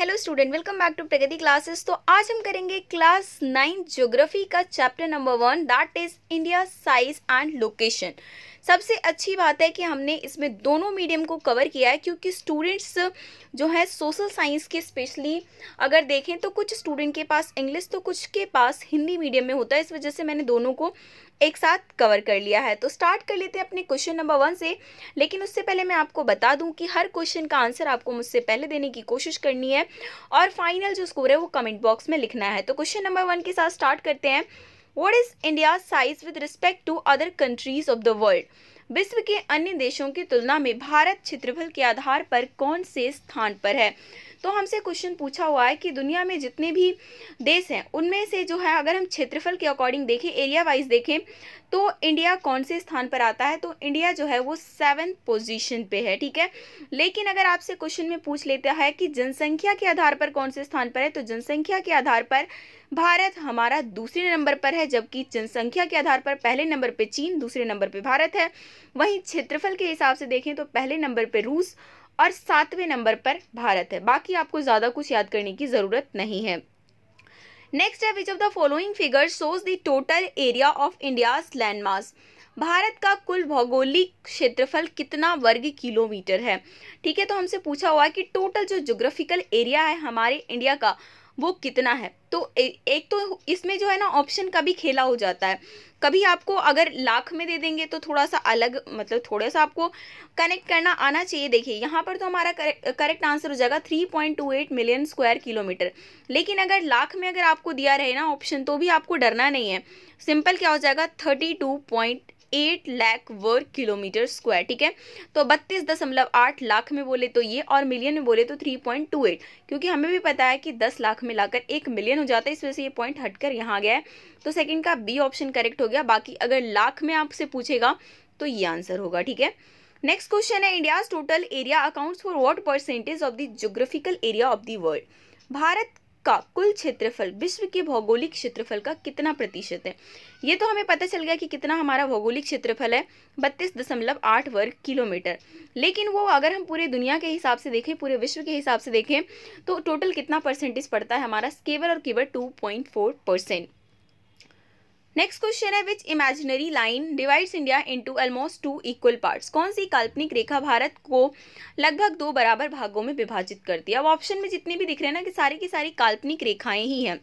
Hello student, welcome back to Pragati classes. तो आज हम करेंगे क्लास 9 ज्योग्राफी का chapter number 1, that is India size and location. सबसे अच्छी बात है कि हमने इसमें दोनों मीडियम को कवर किया है, क्योंकि स्टूडेंट्स जो है सोशल साइंस के स्पेशली अगर देखें तो कुछ स्टूडेंट के पास इंग्लिश तो कुछ के पास हिंदी मीडियम में होता है। इस वजह से मैंने दोनों को एक साथ कवर कर लिया है। तो स्टार्ट कर लेते हैं अपने क्वेश्चन नंबर 1 से। लेकिन उससे पहले मैं आपको बता दूं कि हर क्वेश्चन का आंसर आपको मुझसे पहले देने की कोशिश करनी है और फाइनल जो स्कोर है वो कमेंट बॉक्स में लिखना है। तो क्वेश्चन नंबर 1 के साथ स्टार्ट करते हैं। What is India size with respect to other countries of the world? विश्व के अन्य देशों की तुलना में भारत क्षेत्रफल के आधार पर कौन से स्थान पर है? तो हमसे क्वेश्चन पूछा हुआ है कि दुनिया में जितने भी देश हैं उनमें से जो है अगर हम क्षेत्रफल के अकॉर्डिंग देखें, एरिया वाइज देखें, तो इंडिया कौन से स्थान पर आता है? तो इंडिया जो है वो 7th पोजीशन पे है, ठीक है। लेकिन अगर आपसे क्वेश्चन में पूछ लेता है कि जनसंख्या के आधार पर कौन से स्थान पर है, तो जनसंख्या के आधार पर भारत हमारा दूसरे नंबर पर है, जबकि जनसंख्या के आधार पर पहले नंबर पे चीन, दूसरे नंबर पे भारत है। वहीं क्षेत्रफल के हिसाब से देखें तो पहले नंबर पे रूस और 7वें नंबर पर भारत है। बाकी आपको ज़्यादा कुछ याद करने की ज़रूरत नहीं है। नेक्स्ट है, विच of the following figure shows the total area of India's land mass? Bharat का कुल भौगोलिक क्षेत्रफल कितना वर्ग किलोमीटर है? ठीक है, तो हमसे पूछा हुआ है कि टोटल जो ज्योग्राफिकल एरिया है हमारे इंडिया का वो कितना है। तो एक तो इसमें जो है ना ऑप्शन का भी खेला हो जाता है। कभी आपको अगर लाख में दे देंगे तो थोड़ा सा अलग, मतलब थोड़ा सा आपको कनेक्ट करना आना चाहिए। देखिए यहाँ पर तो हमारा करेक्ट आंसर हो जाएगा 3.28 मिलियन स्क्वायर किलोमीटर। लेकिन अगर लाख में अगर आपको दिया रहे ना ऑप्शन तो भी आपको डरना नहीं है। सिंपल क्या हो जाएगा 32.8 लाख वर्ग किलोमीटर स्क्वायर, ठीक है। तो 32.8 लाख में बोले तो ये, और मिलियन में बोले तो 3.28, क्योंकि हमें भी पता है कि 10 लाख में लाकर 1 मिलियन हो जाता है। इस वजह से ये पॉइंट हटकर यहाँ गया है। तो सेकंड का बी ऑप्शन करेक्ट हो गया। बाकी अगर लाख में आपसे पूछेगा तो ये आंसर होगा, ठीक है। नेक्स्ट क्वेश्चन है, India's total area accounts for what percentage of the geographical area of the world? Bharat का कुल क्षेत्रफल विश्व के भौगोलिक क्षेत्रफल का कितना प्रतिशत है? ये तो हमें पता चल गया कि कितना हमारा भौगोलिक क्षेत्रफल है, 32.8 वर्ग किलोमीटर। लेकिन वो अगर हम पूरे दुनिया के हिसाब से देखें, पूरे विश्व के हिसाब से देखें, तो टोटल कितना परसेंटेज पड़ता है हमारा? केवल और केवल 2.4%। नेक्स्ट क्वेश्चन है, which imaginary line divides India into almost 2 equal parts? कौन सी काल्पनिक रेखा भारत को लगभग 2 बराबर भागों में विभाजित करती है? अब ऑप्शन में जितनी भी दिख रहे हैं ना कि सारी की सारी काल्पनिक रेखाएं ही हैं,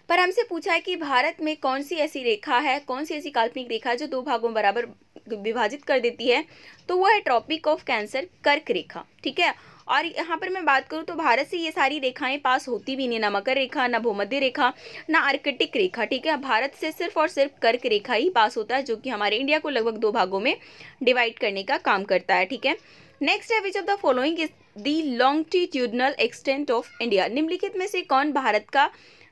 पर हमसे पूछा है कि भारत में कौन सी ऐसी रेखा है, कौन सी ऐसी काल्पनिक रेखा है जो 2 भागों में बराबर विभाजित कर देती है? तो वो है ट्रॉपिक ऑफ कैंसर, कर्क रेखा, ठीक है। और यहाँ पर मैं बात करूँ तो भारत से ये सारी रेखाएं पास होती भी नहीं, ना मकर रेखा, ना भूमध्य रेखा, ना आर्कटिक रेखा, ठीक है। भारत से सिर्फ और सिर्फ कर्क रेखा ही पास होता है, जो कि हमारे इंडिया को लगभग 2 भागों में डिवाइड करने का काम करता है, ठीक है। नेक्स्ट है, विच of the following is the longitudinal extent of India? निम्नलिखित में से कौन भारत का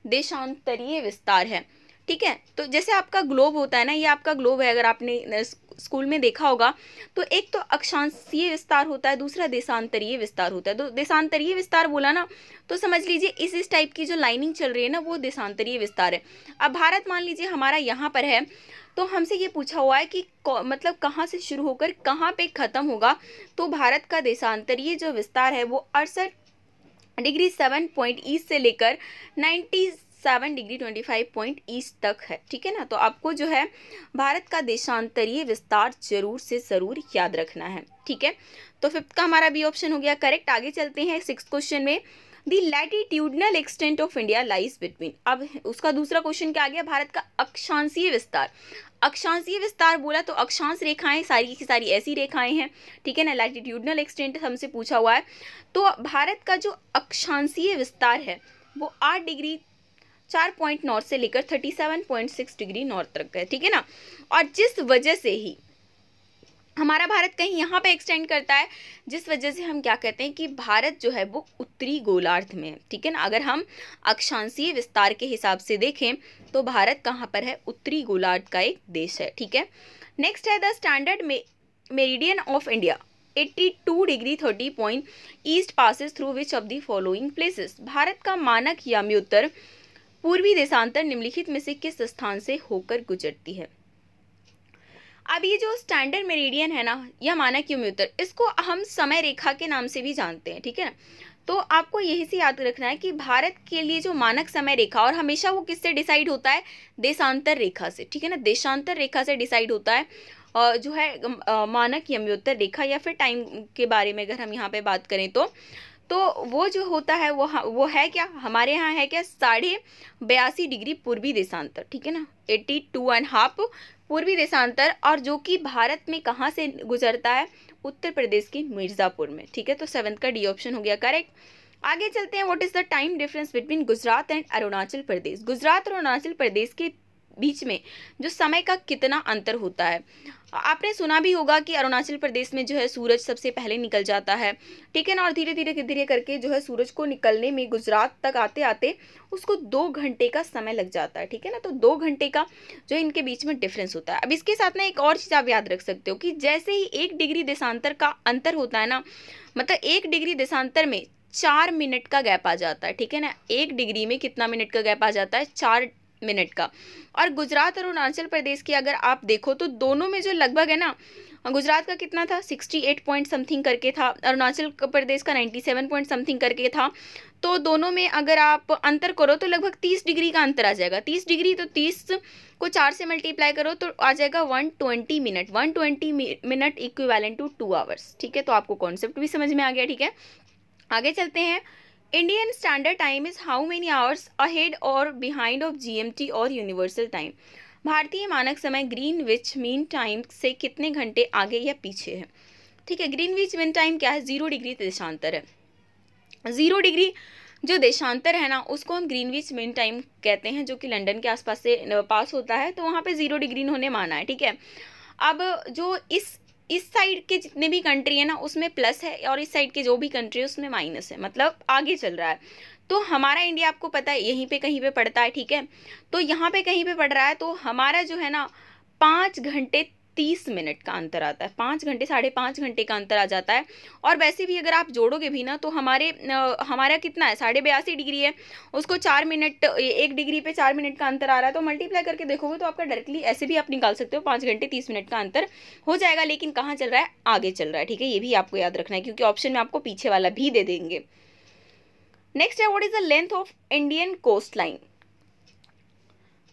देशांतरीय विस्तार है? ठीक है, तो जैसे आपका ग्लोब होता है ना, ये आपका ग्लोब है, अगर आपने स्कूल में देखा होगा, तो एक तो अक्षांशीय विस्तार होता है, दूसरा देशांतरीय विस्तार होता है। तो देशांतरीय विस्तार बोला ना तो समझ लीजिए इस टाइप की जो लाइनिंग चल रही है ना वो देशांतरीय विस्तार है। अब भारत मान लीजिए हमारा यहाँ पर है, तो हमसे ये पूछा हुआ है कि मतलब कहाँ से शुरू होकर कहाँ पे खत्म होगा? तो भारत का देशांतरीय जो विस्तार है वो 68 डिग्री 7 पॉइंट ईस्ट से लेकर 97 डिग्री 25 पॉइंट ईस्ट तक है, ठीक है ना। तो आपको जो है भारत का देशांतरीय विस्तार जरूर से जरूर याद रखना है, ठीक है। तो 5th का हमारा बी ऑप्शन हो गया करेक्ट। आगे चलते हैं 6th क्वेश्चन में, the latitudinal extent of India lies between. अब उसका दूसरा क्वेश्चन क्या आ गया? भारत का अक्षांशीय विस्तार। अक्षांशीय विस्तार बोला तो अक्षांश रेखाएं सारी की सारी ऐसी रेखाएं हैं, ठीक है ना। लैटिट्यूडनल एक्सटेंट हमसे पूछा हुआ है, तो भारत का जो अक्षांशीय विस्तार है वो 8 डिग्री 4 पॉइंट नॉर्थ से लेकर 37.6 डिग्री नॉर्थ तक है, ठीक है ना। और जिस वजह से ही हमारा भारत कहीं यहाँ पे एक्सटेंड करता है, जिस वजह से हम क्या कहते हैं कि भारत जो है वो उत्तरी गोलार्ध में है, ठीक है ना। अगर हम अक्षांशीय विस्तार के हिसाब से देखें तो भारत कहाँ पर है? उत्तरी गोलार्ध का एक देश है, ठीक है। नेक्स्ट है, the standard meridian of India 82 degree 30 point east passes through which of the following places? Bharat का मानक यामी उत्तर पूर्वी देशांतर निम्नलिखित में से किस स्थान से होकर गुजरती है? अब ये जो स्टैंडर्ड मेरिडियन है ना, या मानक युमी उत्तर, इसको हम समय रेखा के नाम से भी जानते हैं, ठीक है ना। तो आपको यही से याद रखना है कि भारत के लिए जो मानक समय रेखा, और हमेशा वो किससे डिसाइड होता है, देशांतर रेखा से, ठीक है ना, देशांतर रेखा से डिसाइड होता है जो है मानक यमयोत्तर रेखा, या फिर टाइम के बारे में अगर हम यहाँ पे बात करें तो वो जो होता है वो है क्या, हमारे यहाँ है क्या, 82.5 डिग्री पूर्वी देशांतर, ठीक है ना, 82.5 पूर्वी देशांतर, और जो कि भारत में कहाँ से गुजरता है, उत्तर प्रदेश के मिर्ज़ापुर में, ठीक है। तो 7th का डी ऑप्शन हो गया करेक्ट। आगे चलते हैं, what is the time difference between Gujarat and Arunachal Pradesh. Gujarat और अरुणाचल प्रदेश के बीच में जो समय का कितना अंतर होता है। आपने सुना भी होगा कि अरुणाचल प्रदेश में जो है सूरज सबसे पहले निकल जाता है, ठीक है ना, और धीरे धीरे करके जो है सूरज को निकलने में गुजरात तक आते आते उसको 2 घंटे का समय लग जाता है, ठीक है ना। तो 2 घंटे का जो इनके बीच में डिफरेंस होता है। अब इसके साथ ना एक और चीज़ आप याद रख सकते हो कि जैसे ही 1 डिग्री देशांतर का अंतर होता है ना, मतलब 1 डिग्री देशांतर में 4 मिनट का गैप आ जाता है, ठीक है ना। 1 डिग्री में कितना मिनट का गैप आ जाता है, 4 मिनट का। और गुजरात और अरुणाचल प्रदेश की अगर आप देखो तो दोनों में जो लगभग है ना, गुजरात का कितना था, 68 पॉइंट समथिंग करके था, अरुणाचल प्रदेश का 97 पॉइंट समथिंग करके था। तो दोनों में अगर आप अंतर करो तो लगभग 30 डिग्री का अंतर आ जाएगा। 30 डिग्री, तो 30 को 4 से मल्टीप्लाई करो तो आ जाएगा 120 minute. 120 minute equivalent to 2 hours, ठीक है। तो आपको कॉन्सेप्ट भी समझ में आ गया, ठीक है। आगे चलते हैं, Indian standard time is how many hours ahead और बिहाइंड ऑफ जीएमटी और यूनिवर्सल टाइम। भारतीय मानक समय ग्रीनविच मीन टाइम से कितने घंटे आगे या पीछे है, ठीक है। ग्रीनविच मीन टाइम क्या है, 0 डिग्री देशांतर है। 0 डिग्री जो देशांतर है ना, उसको हम ग्रीनविच मीन टाइम कहते हैं, जो कि लंदन के आसपास से पास होता है। तो वहाँ पे 0 डिग्री इन्होंने माना है, ठीक है। अब जो इस साइड के जितने भी कंट्री है ना उसमें प्लस है, और इस साइड के जो भी कंट्री है उसमें माइनस है, मतलब आगे चल रहा है। तो हमारा इंडिया आपको पता है यहीं पे कहीं पे पड़ता है, ठीक है। तो यहाँ पे कहीं पे पड़ रहा है, तो हमारा जो है ना 5 घंटे 30 मिनट का अंतर आता है, 5 घंटे 5.5 घंटे का अंतर आ जाता है। और वैसे भी अगर आप जोड़ोगे भी ना तो हमारा कितना है, 82.5 डिग्री है, उसको 4 मिनट, 1 डिग्री पे 4 मिनट का अंतर आ रहा है, तो मल्टीप्लाई करके देखोगे तो आपका डायरेक्टली ऐसे भी आप निकाल सकते हो, 5 घंटे 30 मिनट का अंतर हो जाएगा। लेकिन कहाँ चल रहा है, आगे चल रहा है, ठीक है। ये भी आपको याद रखना है, क्योंकि ऑप्शन में आपको पीछे वाला भी दे देंगे। नेक्स्ट है, what is the length of Indian coast line.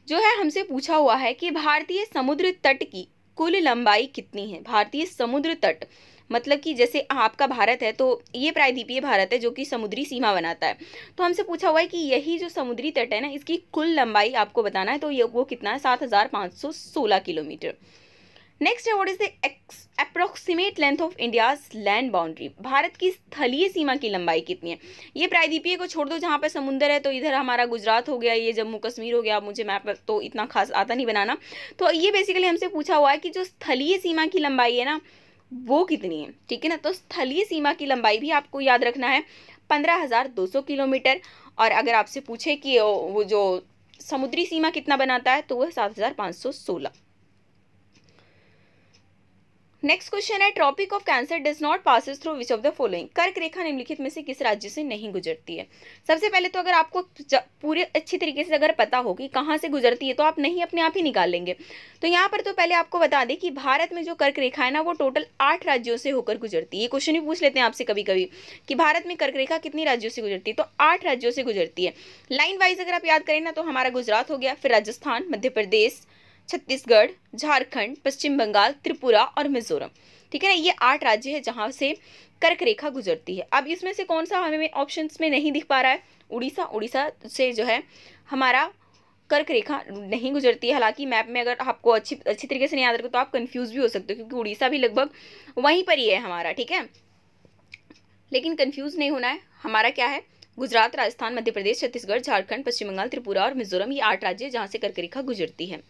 जो है हमसे पूछा हुआ है कि भारतीय समुद्र तट की कुल लंबाई कितनी है। भारतीय समुद्र तट मतलब कि जैसे आपका भारत है, तो ये प्रायद्वीपीय भारत है जो कि समुद्री सीमा बनाता है। तो हमसे पूछा हुआ है कि यही जो समुद्री तट है ना, इसकी कुल लंबाई आपको बताना है। तो ये वो कितना है, 7516 किलोमीटर। नेक्स्ट है, what is the approximate length of India's land boundary. Bharat की स्थलीय सीमा की लंबाई कितनी है। ये प्रायद्वीपीय को छोड़ दो, जहाँ पे समुद्र है, तो इधर हमारा गुजरात हो गया, ये जम्मू कश्मीर हो गया। मुझे मैप तो इतना खास आता नहीं बनाना। तो ये बेसिकली हमसे पूछा हुआ है कि जो स्थलीय सीमा की लंबाई है ना वो कितनी है, ठीक है ना। तो स्थलीय सीमा की लंबाई भी आपको याद रखना है, 15,200 किलोमीटर। और अगर आपसे पूछे कि वो जो समुद्री सीमा कितना बनाता है, तो वह 7516। नेक्स्ट क्वेश्चन है, tropic of cancer does not passes through which of the following. कर्क रेखा निम्नलिखित में से किस राज्य से नहीं गुजरती है। सबसे पहले तो अगर आपको पूरे अच्छी तरीके से अगर पता हो कि कहाँ से गुजरती है, तो आप नहीं अपने आप ही निकाल लेंगे। तो यहाँ पर तो पहले आपको बता दें कि भारत में जो कर्क रेखा है ना, वो टोटल 8 राज्यों से होकर गुजरती है। ये क्वेश्चन भी पूछ लेते हैं आपसे कभी कभी कि भारत में कर्क रेखा कितनी राज्यों से गुजरती है, तो 8 राज्यों से गुजरती है। लाइन वाइज अगर आप याद करें ना, तो हमारा गुजरात हो गया, फिर राजस्थान, मध्य प्रदेश, छत्तीसगढ़, झारखंड, पश्चिम बंगाल, त्रिपुरा और मिजोरम, ठीक है ना। ये 8 राज्य है जहां से कर्क रेखा गुजरती है। अब इसमें से कौन सा हमें ऑप्शंस में नहीं दिख पा रहा है, उड़ीसा। उड़ीसा से जो है हमारा कर्क रेखा नहीं गुजरती है। हालांकि मैप में अगर आपको अच्छी तरीके से नहीं याद रखो तो आप कंफ्यूज भी हो सकते हो, क्योंकि उड़ीसा भी लगभग वहीं पर ही है हमारा, ठीक है। लेकिन कंफ्यूज नहीं होना है, हमारा क्या है, गुजरात, राजस्थान, मध्य प्रदेश, छत्तीसगढ़, झारखंड, पश्चिम बंगाल, त्रिपुरा और मिजोरम, ये 8 राज्य जहां से कर्क रेखा गुजरती है।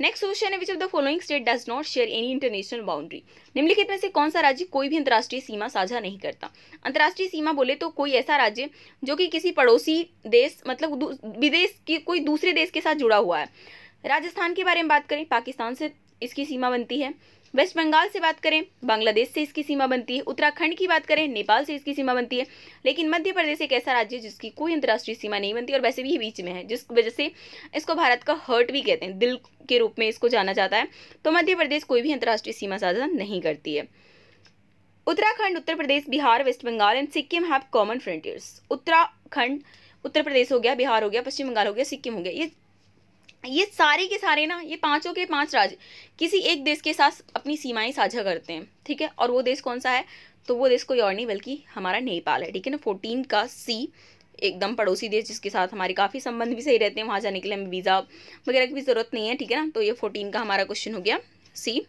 नेक्स्ट क्वेश्चन है, विच of the following state does not share any international boundary. निम्नलिखित में से कौन सा राज्य कोई भी अंतर्राष्ट्रीय सीमा साझा नहीं करता। अंतर्राष्ट्रीय सीमा बोले तो कोई ऐसा राज्य जो कि किसी पड़ोसी देश मतलब विदेश की कोई दूसरे देश के साथ जुड़ा हुआ है। राजस्थान के बारे में बात करें, पाकिस्तान से इसकी सीमा बनती है। वेस्ट बंगाल से बात करें, बांग्लादेश से इसकी सीमा बनती है। उत्तराखंड की बात करें, नेपाल से इसकी सीमा बनती है। लेकिन मध्य प्रदेश एक ऐसा राज्य है जिसकी कोई अंतर्राष्ट्रीय सीमा नहीं बनती और वैसे भी ये बीच में है, जिस वजह से इसको भारत का हर्ट भी कहते हैं, दिल के रूप में इसको जाना जाता है। तो मध्य प्रदेश कोई भी अंतर्राष्ट्रीय सीमा साझा नहीं करती है। Uttarakhand, Uttar Pradesh, Bihar, West Bengal and Sikkim have common frontiers. Uttarakhand, Uttar Pradesh हो गया, बिहार हो गया, पश्चिम बंगाल हो गया, सिक्किम हो गया, ये सारे के सारे ना, ये पांचों के पांच राज्य किसी एक देश के साथ अपनी सीमाएं साझा करते हैं, ठीक है। और वो देश कौन सा है? तो वो देश कोई और नहीं बल्कि हमारा नेपाल है, ठीक है ना। 14 का सी, एकदम पड़ोसी देश जिसके साथ हमारे काफ़ी संबंध भी सही रहते हैं, वहाँ जाने के लिए हमें वीज़ा वगैरह की भी ज़रूरत नहीं है, ठीक है ना। तो ये 14 का हमारा क्वेश्चन हो गया सी।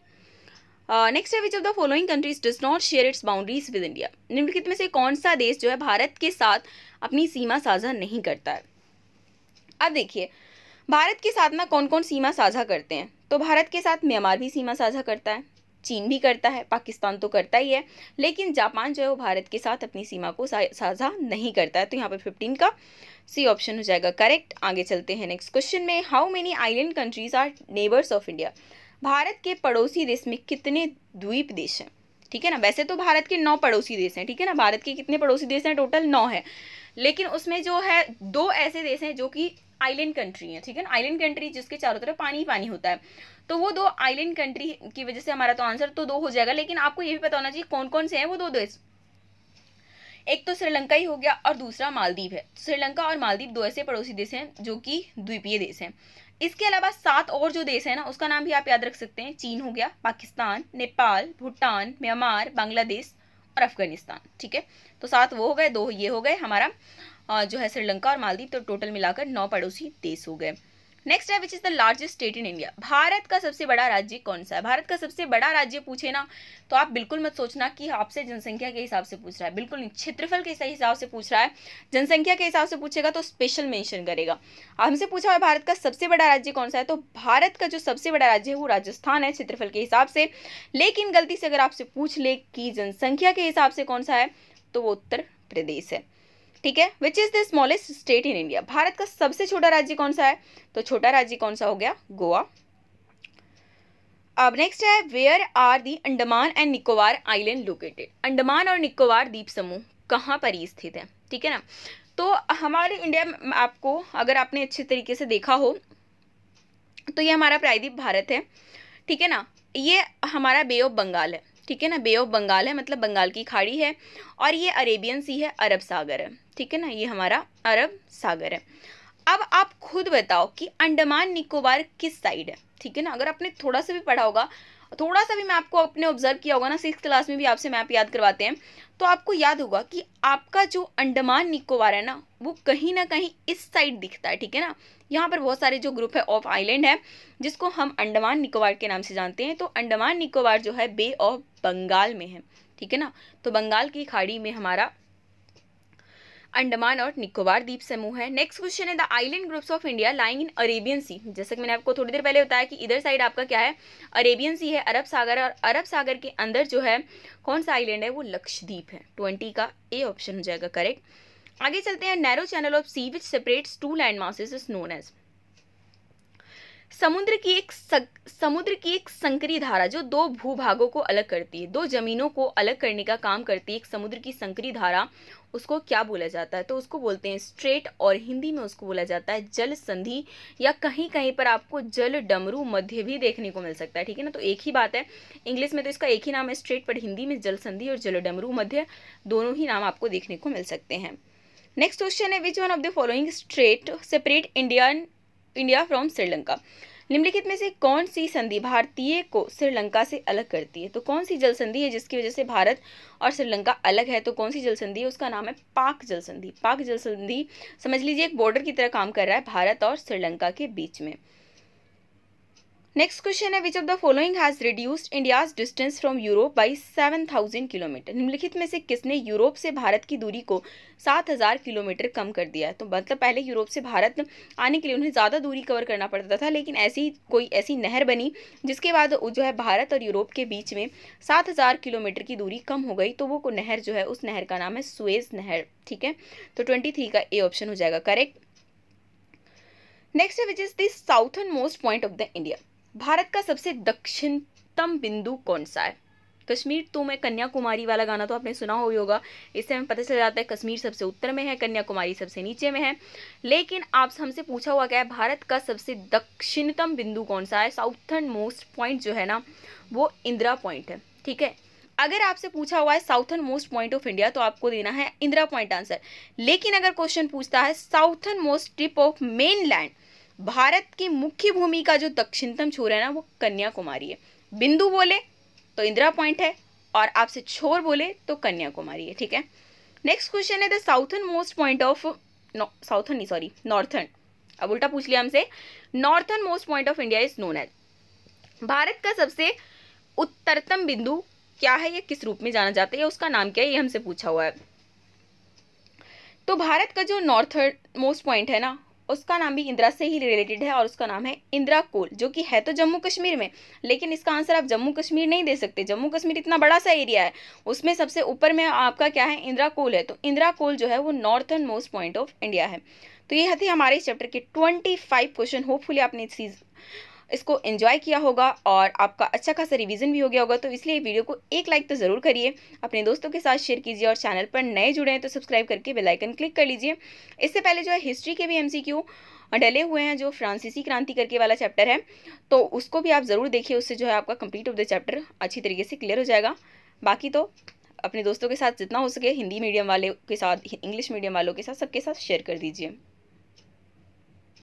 नेक्स्ट है, विच of the following countries does not share its boundaries with India. निम्नलिखित में से कौन सा देश जो है भारत के साथ अपनी सीमा साझा नहीं करता है। अब देखिए, भारत के साथ ना कौन कौन सीमा साझा करते हैं। तो भारत के साथ म्यांमार भी सीमा साझा करता है, चीन भी करता है, पाकिस्तान तो करता ही है, लेकिन जापान जो है वो भारत के साथ अपनी सीमा को साझा नहीं करता है। तो यहाँ पर 15 का सी ऑप्शन हो जाएगा करेक्ट। आगे चलते हैं नेक्स्ट क्वेश्चन में। How many island countries are neighbours of India. Bharat के पड़ोसी देश में कितने द्वीप देश हैं, ठीक है ना। वैसे तो भारत के 9 पड़ोसी देश हैं, ठीक है ना। भारत के कितने पड़ोसी देश हैं? टोटल 9 है, लेकिन उसमें जो है 2 ऐसे देश हैं जो कि आइलैंड कंट्री है, ठीक है ना। आइलैंड कंट्री जिसके चारों तरफ पानी ही पानी होता है, तो वो 2 आइलैंड कंट्री की वजह से हमारा तो आंसर तो 2 हो जाएगा। लेकिन आपको ये भी पता होना चाहिए कौन कौन से हैं वो 2 देश। एक तो श्रीलंका ही हो गया और दूसरा मालदीव है। श्रीलंका और मालदीव 2 ऐसे पड़ोसी देश हैं जो कि द्वीपीय देश हैं। इसके अलावा 7 और जो देश है ना, उसका नाम भी आप याद रख सकते हैं। चीन हो गया, पाकिस्तान, नेपाल, भूटान, म्यांमार, बांग्लादेश और अफगानिस्तान, ठीक है। तो 7 वो हो गए, 2 ये हो गए हमारा जो है श्रीलंका और मालदीव। तो टोटल मिलाकर 9 पड़ोसी देश हो गए। नेक्स्ट है, which is the largest state in India. Bharat का सबसे बड़ा राज्य कौन सा है? भारत का सबसे बड़ा राज्य पूछे ना तो आप बिल्कुल मत सोचना कि आपसे जनसंख्या के हिसाब से पूछ रहा है, बिल्कुल नहीं। क्षेत्रफल के हिसाब से पूछ रहा है। जनसंख्या के हिसाब से पूछेगा तो स्पेशल मेंशन करेगा। हमसे पूछा है भारत का सबसे बड़ा राज्य कौन सा है, तो भारत का जो सबसे बड़ा राज्य है वो राजस्थान है क्षेत्रफल के हिसाब से। लेकिन गलती से अगर आपसे पूछ ले कि जनसंख्या के हिसाब से कौन सा है, तो वो उत्तर प्रदेश है, ठीक है। Which is the smallest state in India. Bharat का सबसे छोटा राज्य कौन सा है, तो छोटा राज्य कौन सा हो गया? गोवा। अब नेक्स्ट है, where are the Andaman and Nicobar island located. Andaman और निकोबार द्वीप समूह कहाँ पर स्थित है, ठीक है ना। तो हमारे इंडिया में आपको, अगर आपने अच्छे तरीके से देखा हो तो ये हमारा प्रायद्वीप भारत है, ठीक है ना। ये हमारा बे ऑफ बंगाल है, ठीक है ना। बे ऑफ बंगाल है मतलब बंगाल की खाड़ी है, और ये अरेबियन सी है, अरब सागर है, ठीक है ना। ये हमारा अरब सागर है। अब आप खुद बताओ कि अंडमान निकोबार किस साइड है, ठीक है ना। अगर आपने थोड़ा सा भी पढ़ा होगा, थोड़ा सा भी मैं आपको अपने ऑब्जर्व किया होगा ना, 6th क्लास में भी आपसे मैप याद करवाते हैं, तो आपको याद होगा कि आपका जो अंडमान निकोबार है ना, वो कहीं ना कहीं इस साइड दिखता है, ठीक है ना। यहाँ पर बहुत सारे जो ग्रुप है ऑफ आइलैंड है जिसको हम अंडमान निकोबार के नाम से जानते हैं। तो अंडमान निकोबार जो है बे ऑफ बंगाल में है, ठीक है ना। तो बंगाल की खाड़ी में हमारा अंडमान और निकोबार द्वीप समूह है। नेक्स्ट क्वेश्चन है, the island groups of India lying in Arabian Sea. जैसे कि मैंने आपको थोड़ी देर पहले बताया कि इधर साइड आपका क्या है, अरेबियन सी है, अरब सागर है, और अरब सागर के अंदर जो है कौन सा आइलैंड है, वो लक्षद्वीप है। 20 का ए ऑप्शन हो जाएगा करेक्ट। आगे चलते हैं, narrow channel of sea which separates 2 land masses is known as. समुद्र की एक संकरी धारा जो 2 भूभागों को अलग करती है, 2 जमीनों को अलग करने का काम करती है, एक समुद्र की संकरी धारा, उसको क्या बोला जाता है, तो उसको बोलते हैं स्ट्रेट, और हिंदी में उसको बोला जाता है जल संधि, या कहीं कहीं पर आपको जल डमरू मध्य भी देखने को मिल सकता है, ठीक है ना। तो एक ही बात है, इंग्लिश में तो इसका एक ही नाम है स्ट्रेट, पर हिंदी में जल संधि और जल डमरू मध्य दोनों ही नाम आपको देखने को मिल सकते हैं। नेक्स्ट क्वेश्चन है, which one of the following straight separate India from Sri Lanka. निम्नलिखित में से कौन सी संधि भारतीय को श्रीलंका से अलग करती है। तो कौन सी जल संधि है जिसकी वजह से भारत और श्रीलंका अलग है, तो कौन सी जल संधि है, उसका नाम है पाक जल संधि। पाक जल संधि समझ लीजिए एक बॉर्डर की तरह काम कर रहा है भारत और श्रीलंका के बीच में। नेक्स्ट क्वेश्चन है, विच of the following has reduced India's distance from Europe by 7000 kilometre. निम्नलिखित में से किसने यूरोप से भारत की दूरी को 7000 किलोमीटर कम कर दिया है। तो मतलब पहले यूरोप से भारत आने के लिए उन्हें ज़्यादा दूरी कवर करना पड़ता था, लेकिन ऐसी नहर बनी जिसके बाद जो है भारत और यूरोप के बीच में 7000 किलोमीटर की दूरी कम हो गई। तो वो नहर जो है, उस नहर का नाम है सुएज नहर, ठीक है। तो 23 का ए ऑप्शन हो जाएगा करेक्ट। नेक्स्ट है, which is the southern most point of the India. Bharat का सबसे दक्षिण उत्तरतम बिंदु कौन सा है? कश्मीर तो मैं कन्याकुमारी वाला गाना तो आपने सुना ही होगा, इससे हमें पता चल जाता है कश्मीर सबसे उत्तर में है, कन्याकुमारी सबसे नीचे में है। लेकिन आप हमसे पूछा हुआ क्या है, भारत का सबसे दक्षिणतम बिंदु कौन सा है? साउथर्न मोस्ट पॉइंट जो है ना वो इंदिरा पॉइंट है, ठीक है। अगर आपसे पूछा हुआ है southern most point of India तो आपको देना है इंदिरा पॉइंट आंसर। लेकिन अगर क्वेश्चन पूछता है southern most tip of mainland, Bharat की मुख्य भूमि का जो दक्षिणतम छोर है ना वो कन्याकुमारी है। बिंदु बोले तो इंदिरा पॉइंट है और आपसे छोर बोले तो कन्याकुमारी है, ठीक है। नेक्स्ट क्वेश्चन है the southern most point of southern नहीं सॉरी नॉर्थर्न, अब उल्टा पूछ लिया हमसे। Northern most point of India is known as, Bharat का सबसे उत्तरतम बिंदु क्या है, ये किस रूप में जाना जाता है, उसका नाम क्या है, ये हमसे पूछा हुआ है। तो भारत का जो नॉर्थर्न मोस्ट पॉइंट है ना उसका नाम भी इंदिरा से ही रिलेटेड है और उसका नाम है इंदिरा कोल, जो कि है तो जम्मू कश्मीर में, लेकिन इसका आंसर आप जम्मू कश्मीर नहीं दे सकते। जम्मू कश्मीर इतना बड़ा सा एरिया है, उसमें सबसे ऊपर में आपका क्या है, इंदिरा कोल है। तो इंदिरा कोल जो है वो northern most point of India है। तो ये थे हमारे इस चैप्टर के 25 क्वेश्चन। होपफुली आपने इसको एंजॉय किया होगा और आपका अच्छा खासा रिवीजन भी हो गया होगा। तो इसलिए वीडियो को एक लाइक तो ज़रूर करिए, अपने दोस्तों के साथ शेयर कीजिए और चैनल पर नए जुड़े हैं तो सब्सक्राइब करके बेल आइकन क्लिक कर लीजिए। इससे पहले जो है हिस्ट्री के भी MCQ डले हुए हैं, जो फ्रांसीसी क्रांति करके वाला चैप्टर है तो उसको भी आप ज़रूर देखिए, उससे जो है आपका कंप्लीट ऑफ द चैप्टर अच्छी तरीके से क्लियर हो जाएगा। बाकी तो अपने दोस्तों के साथ जितना हो सके हिंदी मीडियम वाले के साथ, इंग्लिश मीडियम वालों के साथ, सबके साथ शेयर कर दीजिए।